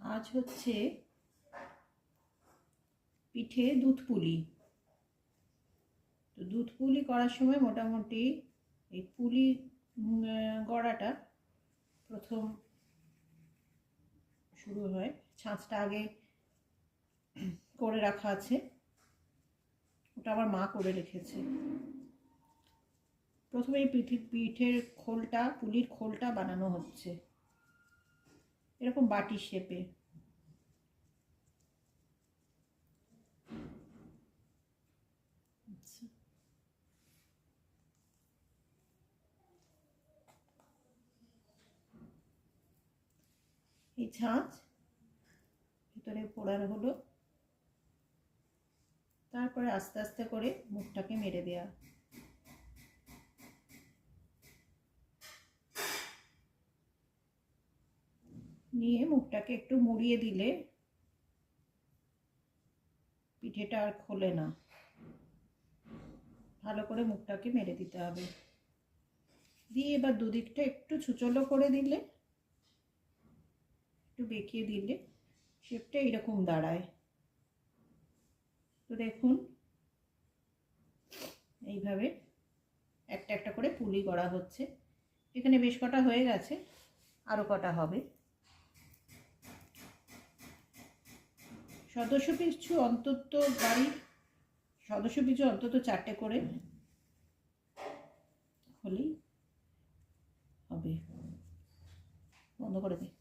আজ হচ্ছে পিঠে দুধ পুলি। তো দুধ পুলি করার সময় মোটামুটি এই পুলি গড়াটা প্রথম শুরু হয়। ছাঁচটা আগে করে রাখা আছে, ওটা আমার মা করে রেখেছে। প্রথমে এই পিঠের খোলটা, পুলির খোলটা বানানো হচ্ছে এরকম বাটি শেপে। এই ছাঁচ ভিতরে পোড়ার হলো, তারপরে আস্তে আস্তে করে মুখটাকে মেরে দেয়া। নিয়ে মুখটাকে একটু মুড়িয়ে দিলে পিঠেটা আর খোলে না। ভালো করে মুখটাকে মেরে দিতে হবে। দিয়ে এবার দুদিকটা একটু ছুচলো করে দিলে, একটু বেঁকিয়ে দিলে শেপটা এরকম দাঁড়ায়। তো দেখুন এইভাবে একটা একটা করে পুলি গড়া হচ্ছে। এখানে বেশ কটা হয়ে গেছে, আরও কটা হবে। সদস্য পিছু অন্তত বাড়ির সদস্য পিছু অন্তত 4টে করে হলেই হবে। বন্ধ করে দিই।